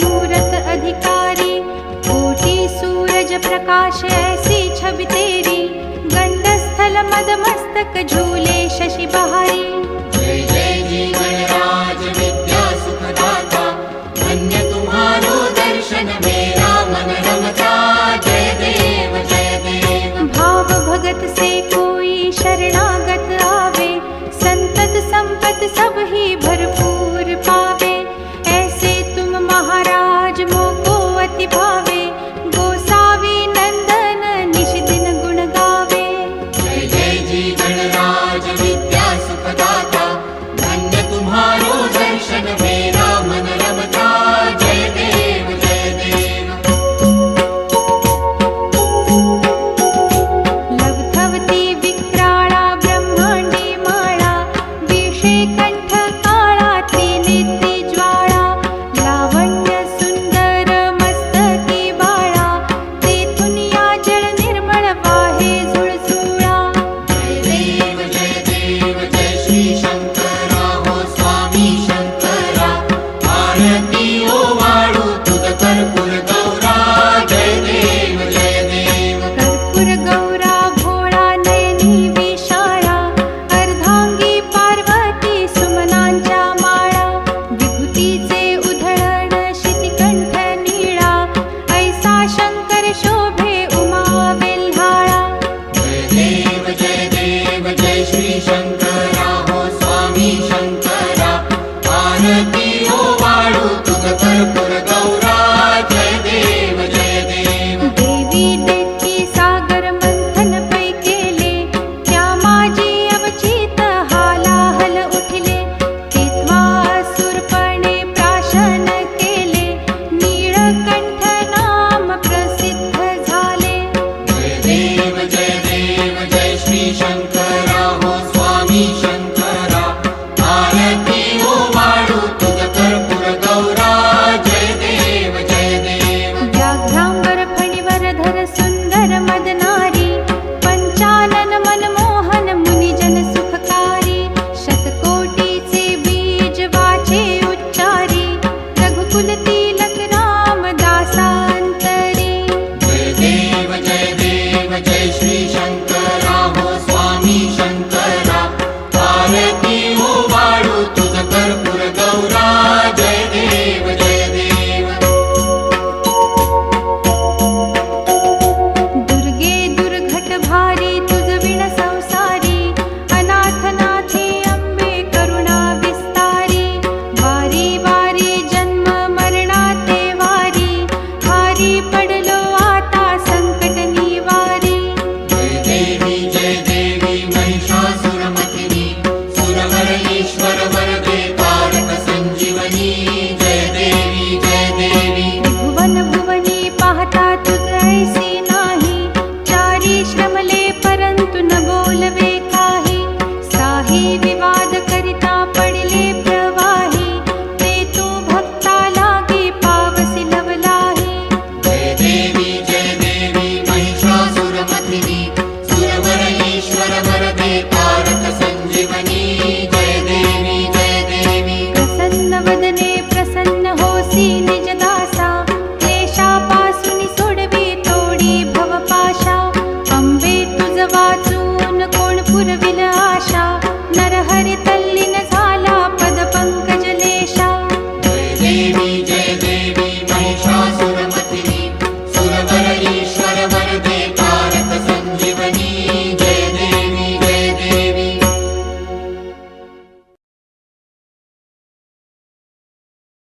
मूरत अधिकारी, कोटि सूरज प्रकाश ऐसी छवि तेरी, गंडस्थल मद मस्तक झूले शशि बहारी। जय जय जी गणराज विद्या सुखदाता, धन्य तुम्हारो दर्शन मेरा मन रमता। जय देव जय देव। भाव भगत से कोई शरणागत आवे, संतत संपत सब ही भरपूर पावे। ऐसे तुम महाराज मोको अति भावे, गोसावी नंदन निश दिन गुण गावे। जय जय जी गणराज विद्या सुखदाता, धन्य तुम्हारो दर्शन मेरा मन रमता। जय देव जय देव। लवथवती विक्राळा ब्रह्मांडी माळा, विषे कंठ काळा त्रिनेत्री ज्वाळा, लावण्य सुंदर मस्तकी बाळा, तेथून या जळ निर्मळ वाहे झुळझुळा। जय देव जय श्री शंकरा हो स्वामी शंकरा, आरती ओ वाळू तुझ कर्पूर गौरा। जय देव जय देव। कर्पूर गौरा भोळा नयनी विशाळा, अर्धांगी पार्वती सुमनांच्या माळा, विभूतीचे उधळण शितिकंठ नीळा, ऐसा शंकर शोभे उमा वेल्हाळा। जय देव जय श्री शंकरा हो स्वामी शंकरा, आरती ओ वाळू तुझ कर्पूर गौरा। जय देव जय देव। देवी देती सागर मंथन पै केले, त्या माझी अवचित हालाहल उठले, तेव्हा असुरपणे प्राशन केले, नीळकंठ नाम प्रसिद्ध झाले। जय देव जय श्री शंकरा हो स्वामी शंकरा, आरती ओ वाळू तुझ कर्पूर गौरा। जय देव जय देव। व्याघ्रांबर फणीवर सुंदर मदनारी, पंचानन मनमोहन मुनिजन सुखकारी, शतकोटीचे बीज वाचे उच्चारी, रघुकुल तिलक रामदासांतरी। जय देव जय श्री शंकरा हो स्वामी शंकरा, आरती ओ वाळू तुझ कर्पूर गौरा। जय देव जय देव। दुर्गे दुर्घट भारी तुझ विण संसारी, अनाथनाथे अंबे करुणा विस्तारी, वारी वारी जन्म मरणाते वारी, हारी पडलो आता संकट निवारी। जय देवी महिषासुरमर्दिनी, सुरवर ईश्वर वरदे तारक संजीवनी। जय देवी जय देवी। भुवन भुवनी पाहता तुझ ऐसी नाही, चारी श्रमले परंतु न बोलवे काही, साही विवाद करिता पडले प्रवाही, ते तू भक्ता लागी पावसी लवलाही। जय देवी महिषासुरमर्दिनी, सुरवर ईश्वर वरदे तारक संजीवनी। जय देवी। प्रसन्न वदने प्रसन्न होसी निज दासा, क्लेशापासून सोडवी तोडी भवपाशा, अंबे तुझ वाचून कोण पुरविल आशा, नरहरी तल्लीन झाला पद पंकज लेशा। जय देवी